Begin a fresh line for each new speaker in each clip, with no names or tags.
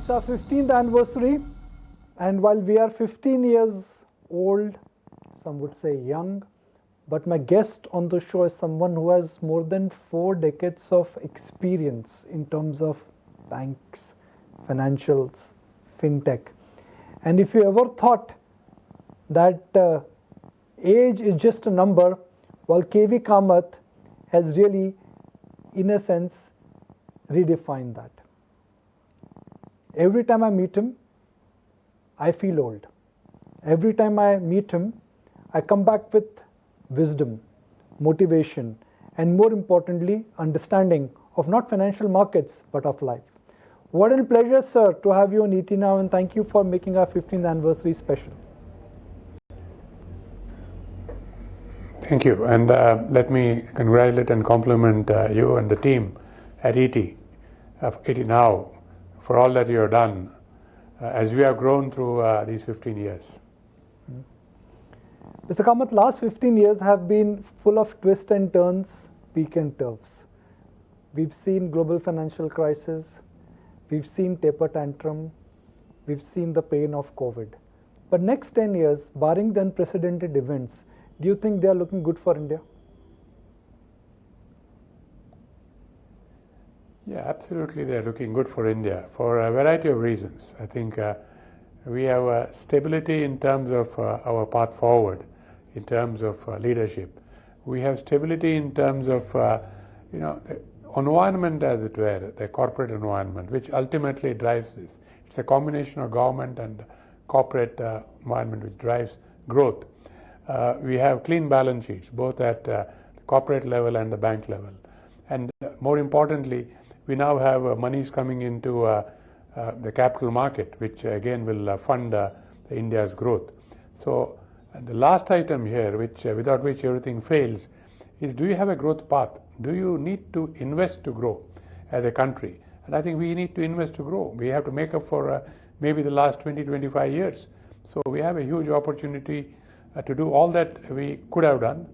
It's our 15th anniversary, and while we are 15 years old, some would say young, but my guest on the show is someone who has more than 4 decades of experience in terms of banks, financials, fintech. And if you ever thought that age is just a number, well, KV Kamath has really, in a sense, redefined that. Every time I meet him, I feel old. Every time I meet him, I come back with wisdom, motivation, and more importantly, understanding of not financial markets, but of life. What a pleasure, sir, to have you on ET Now, and thank you for making our 15th anniversary special.
Thank you, and let me congratulate and compliment you and the team at ET Now for all that you have done as we have grown through these 15 years.
Mr. Kamath, last 15 years have been full of twists and turns, peaks and troughs. We've seen global financial crisis, we've seen taper tantrum, we've seen the pain of COVID. But next 10 years, barring the unprecedented events, do you think they are looking good for India?
Yeah, absolutely, they are looking good for India for a variety of reasons. I think we have stability in terms of our path forward, in terms of leadership. We have stability in terms of the environment, as it were, the corporate environment, which ultimately drives this. It's a combination of government and corporate environment which drives growth. We have clean balance sheets, both at the corporate level and the bank level. And more importantly, we now have monies coming into the capital market, which again will fund India's growth. So the last item here, without which everything fails, is do you have a growth path? Do you need to invest to grow as a country? And I think we need to invest to grow. We have to make up for maybe the last 20-25 years. So we have a huge opportunity to do all that we could have done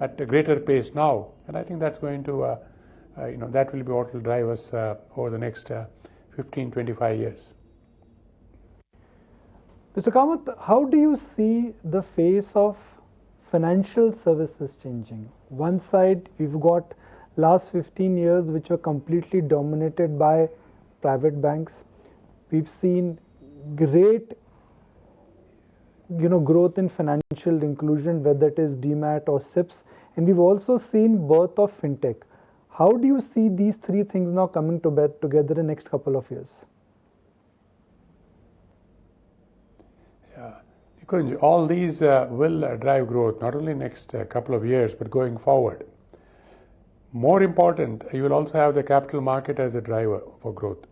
at a greater pace now. And I think that's going to that will be what will drive us over the next 15-25 years.
Mr. Kamath, how do you see the face of financial services changing? One side, we've got last 15 years which were completely dominated by private banks. We've seen great growth in financial inclusion, whether it is DMAT or SIPs, and we've also seen birth of fintech. How do you see these 3 things now coming together in the next couple of years?
Yeah, because all these will drive growth, not only next couple of years, but going forward. More important, you will also have the capital market as a driver for growth.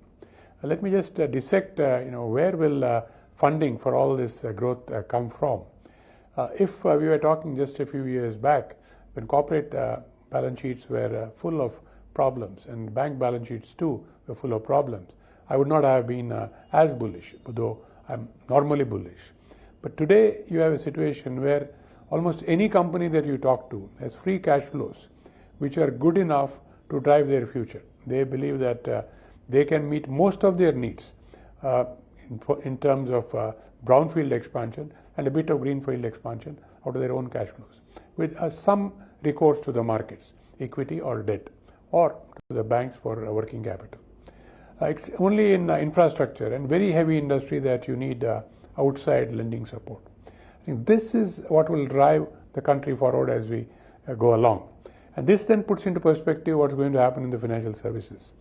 Let me just dissect, where will funding for all this growth come from. If we were talking just a few years back, when corporate balance sheets were full of problems and bank balance sheets too were full of problems, I would not have been as bullish, though I'm normally bullish. But today you have a situation where almost any company that you talk to has free cash flows which are good enough to drive their future. They believe that they can meet most of their needs in terms of brownfield expansion and a bit of greenfield expansion out of their own cash flows, with some recourse to the markets, equity or debt, or to the banks for working capital. It's only in infrastructure and very heavy industry that you need outside lending support. I think this is what will drive the country forward as we go along. And this then puts into perspective what's going to happen in the financial services.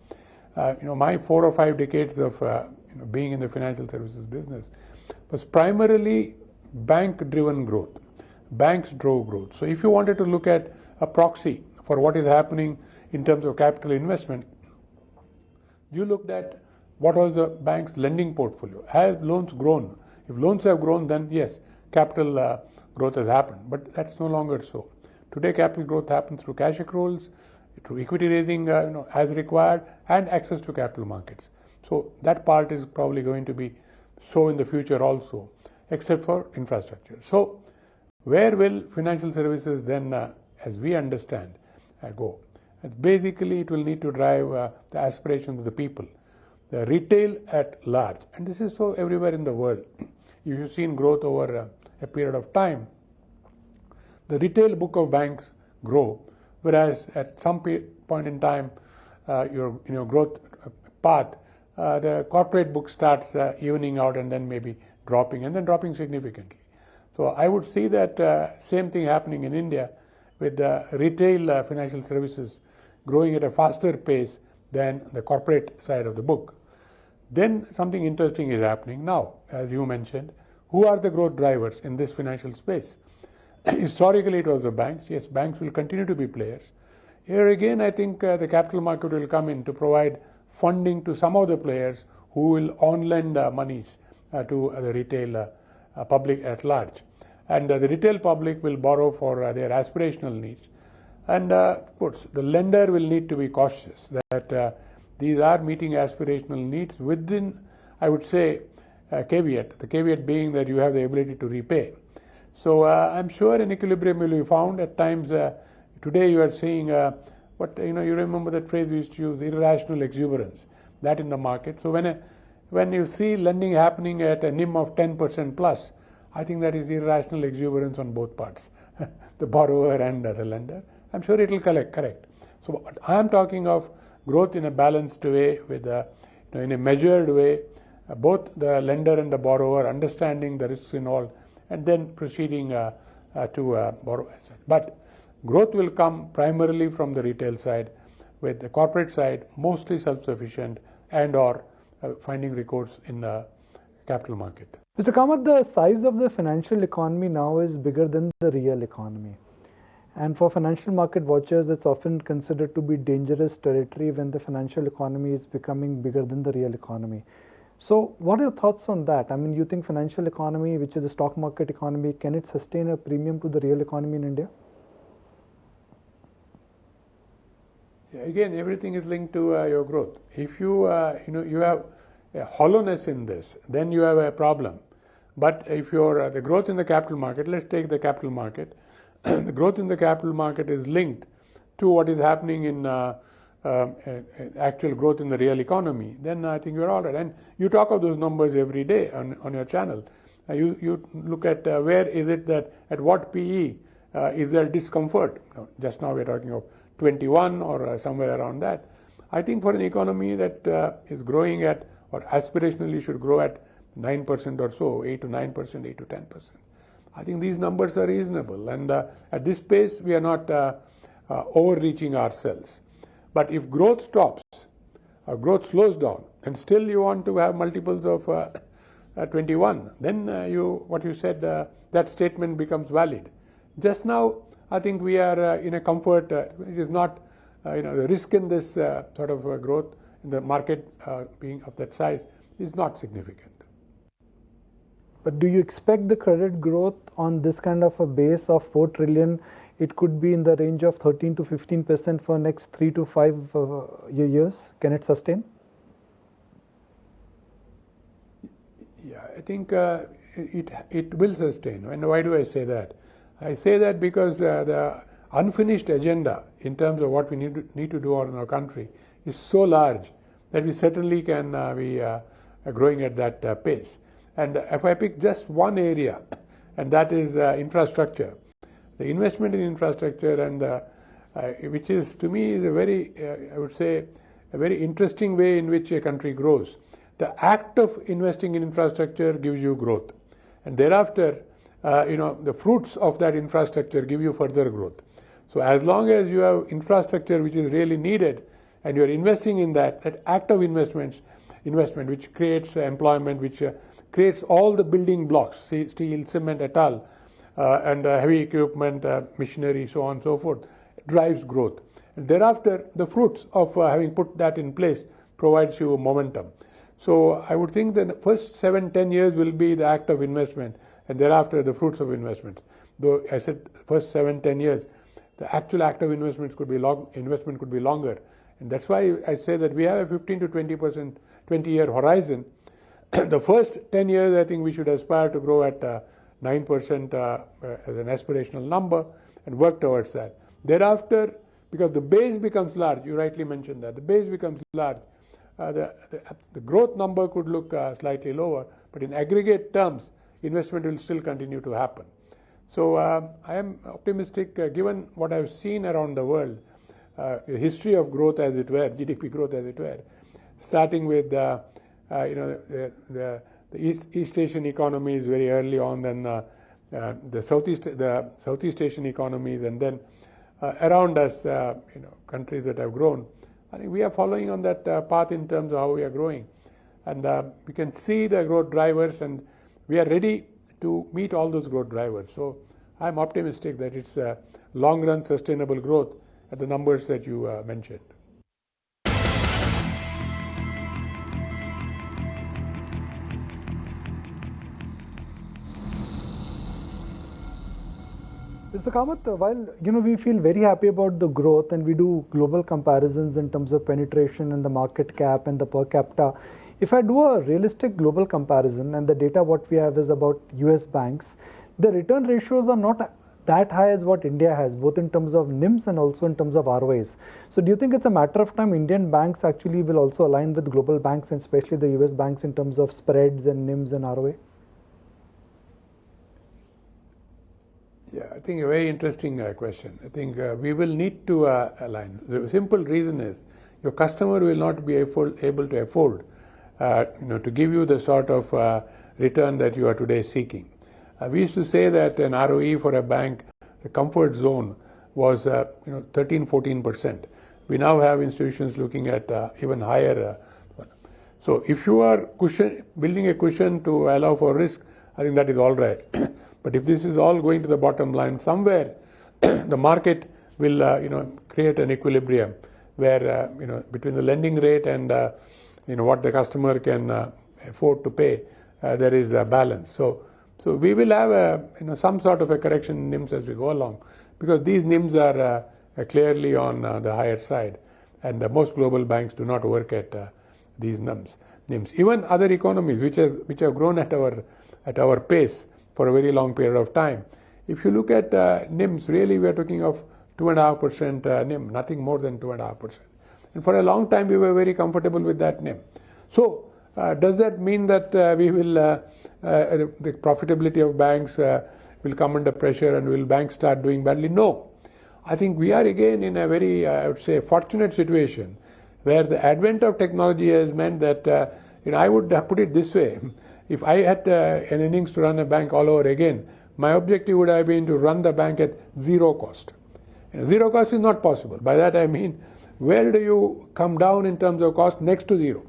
My 4 or 5 decades of being in the financial services business was primarily bank-driven growth. Banks drove growth. So if you wanted to look at a proxy for what is happening in terms of capital investment, you looked at what was the bank's lending portfolio. Have loans grown? If loans have grown, then yes, capital growth has happened. But that's no longer so. Today, capital growth happens through cash accruals, through equity raising as required, and access to capital markets. So that part is probably going to be so in the future also, except for infrastructure. So where will financial services then, as we understand, go? Basically, it will need to drive the aspirations of the people. the retail at large, and this is so everywhere in the world. If you've seen growth over a period of time, the retail book of banks grow, whereas at some point in time, your growth path, the corporate book starts evening out and then maybe dropping and then dropping significantly. So I would see that same thing happening in India with the retail financial services growing at a faster pace than the corporate side of the book. Then something interesting is happening now, as you mentioned. Who are the growth drivers in this financial space? Historically, it was the banks. Yes, banks will continue to be players. Here again, I think the capital market will come in to provide funding to some of the players who will on-lend monies to the retail public at large. And the retail public will borrow for their aspirational needs. And of course, the lender will need to be cautious that these are meeting aspirational needs within, I would say, a caveat. The caveat being that you have the ability to repay. So I'm sure an equilibrium will be found. At times, today you are seeing you remember that phrase we used to use, irrational exuberance, that in the market. So when you see lending happening at a NIM of 10% plus, I think that is irrational exuberance on both parts, the borrower and the lender. I'm sure it will correct. So I am talking of growth in a balanced way, with in a measured way, both the lender and the borrower understanding the risks involved, and then proceeding to borrow assets. But growth will come primarily from the retail side, with the corporate side mostly self-sufficient and or finding recourse in the capital market.
Mr. Kamath, the size of the financial economy now is bigger than the real economy. And for financial market watchers, it's often considered to be dangerous territory when the financial economy is becoming bigger than the real economy. So what are your thoughts on that? I mean, you think financial economy, which is the stock market economy, can it sustain a premium to the real economy in India?
Yeah, again, everything is linked to your growth. If you you have a hollowness in this, then you have a problem. But if you're the growth in the capital market, let's take the capital market. The growth in the capital market is linked to what is happening in actual growth in the real economy, then I think you're all right. And you talk of those numbers every day on your channel. You look at where is it that at what PE is there discomfort. Just now we're talking of 21 or somewhere around that. I think for an economy that is growing at, or aspirationally should grow at 9% or so, 8 to 9%, 8 to 10%. I think these numbers are reasonable, and at this pace we are not overreaching ourselves. But if growth stops, or growth slows down, and still you want to have multiples of 21, then what you said, that statement becomes valid. Just now, I think we are in a comfort. It is not, the risk in this sort of growth in the market being of that size is not significant.
But do you expect the credit growth on this kind of a base of 4 trillion? It could be in the range of 13 to 15% for next 3 to 5 years. Can it sustain?
Yeah, I think it will sustain. And why do I say that? I say that because the unfinished agenda in terms of what we need to do in our country is so large that we certainly can be growing at that pace. And if I pick just one area, and that is infrastructure, the investment in infrastructure, and which is to me is a very, I would say, a very interesting way in which a country grows. The act of investing in infrastructure gives you growth, and thereafter, the fruits of that infrastructure give you further growth. So as long as you have infrastructure which is really needed, and you are investing in that act of investment which creates employment, which creates all the building blocks, steel, cement, et al., and heavy equipment, machinery, so on and so forth, drives growth. And thereafter, the fruits of having put that in place provides you momentum. So I would think that the first 7-10 years will be the act of investment, and thereafter the fruits of investment. Though I said first 7-10 years, the actual act of investment could be longer. And that's why I say that we have a 15 to 20-year horizon. The first 10 years, I think we should aspire to grow at 9% as an aspirational number and work towards that. Thereafter, because the base becomes large, you rightly mentioned that, the base becomes large, the growth number could look slightly lower, but in aggregate terms, investment will still continue to happen. So I am optimistic given what I've seen around the world, history of growth as it were, GDP growth as it were, starting with the East Asian economies very early on, then the Southeast Asian economies, and then around us, countries that have grown. I think we are following on that path in terms of how we are growing, and we can see the growth drivers, and we are ready to meet all those growth drivers. So I'm optimistic that it's long-run sustainable growth at the numbers that you mentioned.
Mr. Kamath, while we feel very happy about the growth and we do global comparisons in terms of penetration and the market cap and the per capita, if I do a realistic global comparison and the data what we have is about US banks, the return ratios are not that high as what India has, both in terms of NIMs and also in terms of ROAs. So do you think it's a matter of time Indian banks actually will also align with global banks and especially the US banks in terms of spreads and NIMs and ROA?
Yeah, I think a very interesting question. I think we will need to align. The simple reason is your customer will not be able to afford to give you the sort of return that you are today seeking. We used to say that an ROE for a bank, the comfort zone was 13-14%. We now have institutions looking at even higher. So if you are building a cushion to allow for risk, I think that is all right. But if this is all going to the bottom line, somewhere the market will create an equilibrium where between the lending rate and what the customer can afford to pay, there is a balance. So we will have some sort of a correction in NIMs as we go along, because these NIMs are clearly on the higher side, and most global banks do not work at these NIMs. Even other economies which have grown at our pace for a very long period of time. If you look at NIMs, really we are talking of 2.5% NIM, nothing more than 2.5%. And for a long time we were very comfortable with that NIM. So does that mean that we will the profitability of banks will come under pressure and will banks start doing badly? No. I think we are again in a very, I would say, fortunate situation where the advent of technology has meant that, I would put it this way. If I had an innings to run a bank all over again, my objective would have been to run the bank at zero cost. Zero cost is not possible. By that I mean, where do you come down in terms of cost? Next to zero.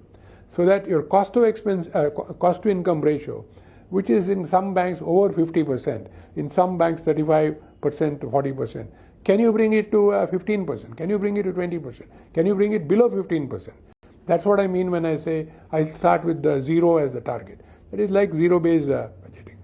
So that your cost to income ratio, which is in some banks over 50%, in some banks 35% to 40%, can you bring it to 15%? Can you bring it to 20%? Can you bring it below 15%? That's what I mean when I say I start with the zero as the target. It is like zero-based budgeting.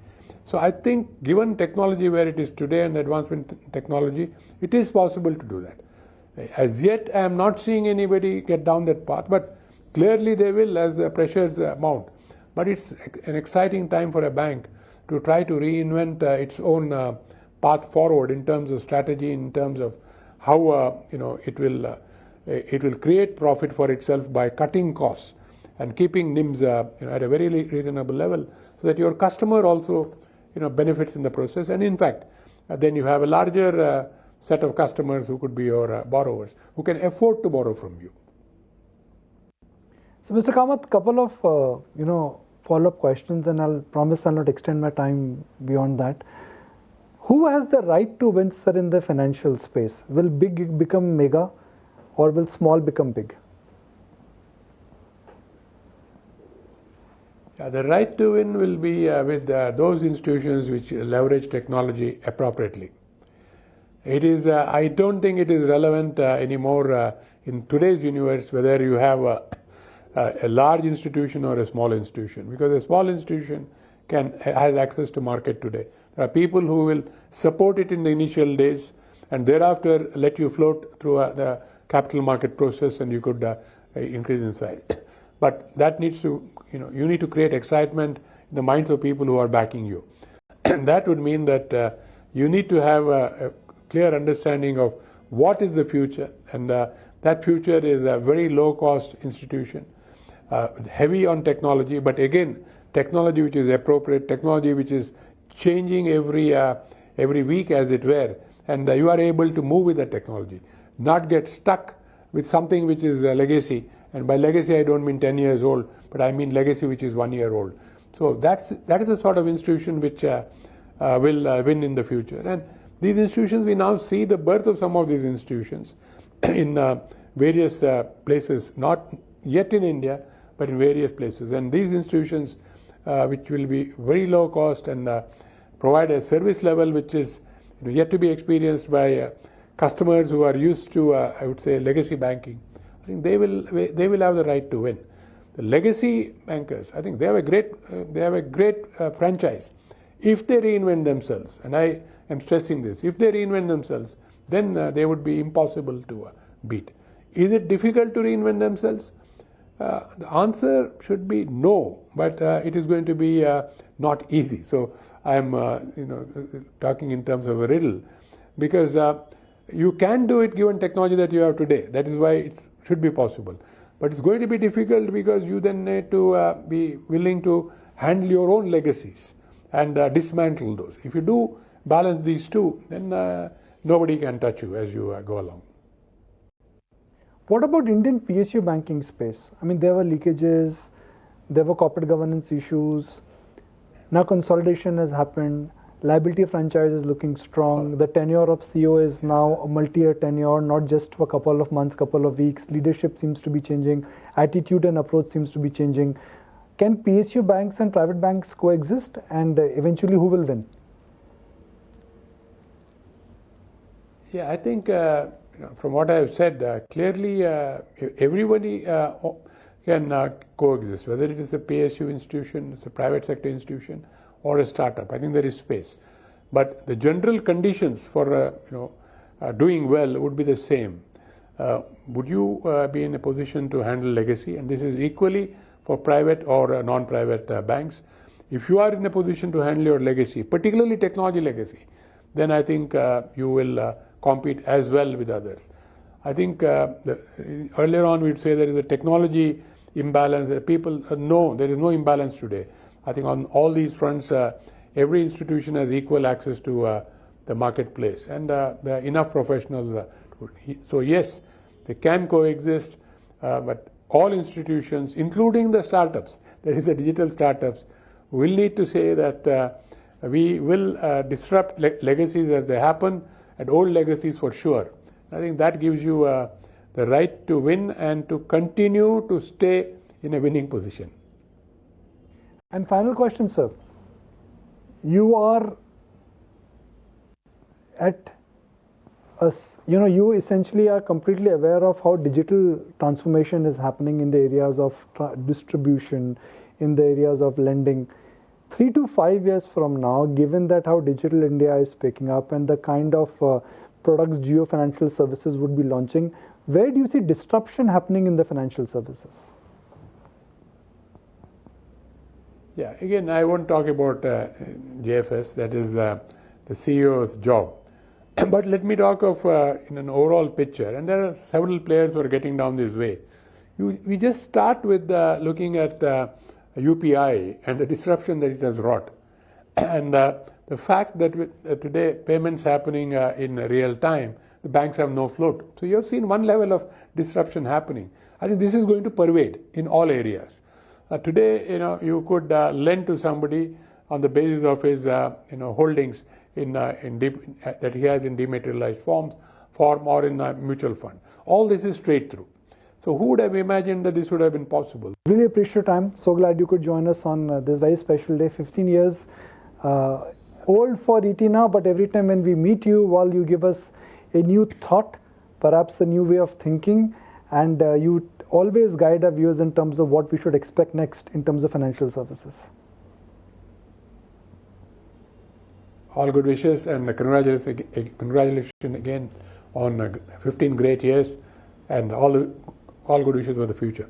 So I think given technology where it is today and advancement in technology, it is possible to do that. As yet, I am not seeing anybody get down that path, but clearly they will as pressures mount. But it's an exciting time for a bank to try to reinvent its own path forward in terms of strategy, in terms of how it will create profit for itself by cutting costs and keeping NIMs at a very reasonable level, so that your customer also benefits in the process. And in fact, then you have a larger set of customers who could be your borrowers, who can afford to borrow from you.
So, Mr. Kamath, couple of follow-up questions, and I'll promise I'll not extend my time beyond that. Who has the right to win, sir, in the financial space? Will big become mega, or will small become big?
The right to win will be with those institutions which leverage technology appropriately. It is. I don't think it is relevant anymore in today's universe whether you have a large institution or a small institution, because a small institution has access to market today. There are people who will support it in the initial days and thereafter let you float through the capital market process, and you could increase in size. But that needs to, you need to create excitement in the minds of people who are backing you. And that would mean that you need to have a clear understanding of what is the future, and that future is a very low-cost institution. heavy on technology, but again, technology which is appropriate, technology which is changing every week, as it were, and you are able to move with the technology, not get stuck with something which is legacy. And by legacy, I don't mean 10 years old, but I mean legacy which is 1 year old. So that is the sort of institution which will win in the future. And these institutions, we now see the birth of some of these institutions in various places, not yet in India, but in various places. And these institutions, which will be very low cost and provide a service level which is yet to be experienced by customers who are used to, I would say, legacy banking. I think they will have the right to win. The legacy bankers, I think they have a great franchise. If they reinvent themselves, and I am stressing this, if they reinvent themselves, then they would be impossible to beat. Is it difficult to reinvent themselves? The answer should be no, but it is going to be not easy. So I am talking in terms of a riddle, because you can do it given technology that you have today. That is why it should be possible. But it's going to be difficult because you then need to be willing to handle your own legacies and dismantle those. If you do balance these two, then nobody can touch you as you go along.
What about Indian PSU banking space? I mean, there were leakages, there were corporate governance issues. Now consolidation has happened. Liability franchise is looking strong. The tenure of CEO is now a multi-year tenure, not just for a couple of months, couple of weeks. Leadership seems to be changing. Attitude and approach seems to be changing. Can PSU banks and private banks coexist? And eventually, who will win?
Yeah, I think from what I have said, clearly everybody can coexist, whether it is a PSU institution, it's a private sector institution, or a startup. I think there is space. But the general conditions for doing well would be the same. Would you be in a position to handle legacy? And this is equally for private or non-private banks. If you are in a position to handle your legacy, particularly technology legacy, then I think you will compete as well with others. I think earlier on we'd say there is a technology imbalance. People know there is no imbalance today. I think on all these fronts, every institution has equal access to the marketplace, and there are enough professionals. So yes, they can coexist, but all institutions, including the startups, that is the digital startups, will need to say that we will disrupt legacies as they happen, and old legacies for sure. I think that gives you the right to win and to continue to stay in a winning position.
And final question, sir. You are at us, you essentially are completely aware of how digital transformation is happening in the areas of distribution, in the areas of lending. 3 to 5 years from now, given that how digital India is picking up and the kind of products Jio Financial Services would be launching, where do you see disruption happening in the financial services?
Yeah, again, I won't talk about JFS, that is the CEO's job. But let me talk of in an overall picture, and there are several players who are getting down this way. We just start with looking at UPI and the disruption that it has wrought. And the fact that today payments happening in real time, the banks have no float. So you have seen one level of disruption happening. I think this is going to pervade in all areas. Today, you could lend to somebody on the basis of his, holdings that he has in dematerialized form or in a mutual fund. All this is straight through. So who would have imagined that this would have been possible?
Really appreciate your time. So glad you could join us on this very special day. 15 years old for ET now, but every time when we meet you, while you give us a new thought, perhaps a new way of thinking, and you always guide our viewers in terms of what we should expect next in terms of financial services.
All good wishes, and congratulations again on 15 great years, and all good wishes for the future.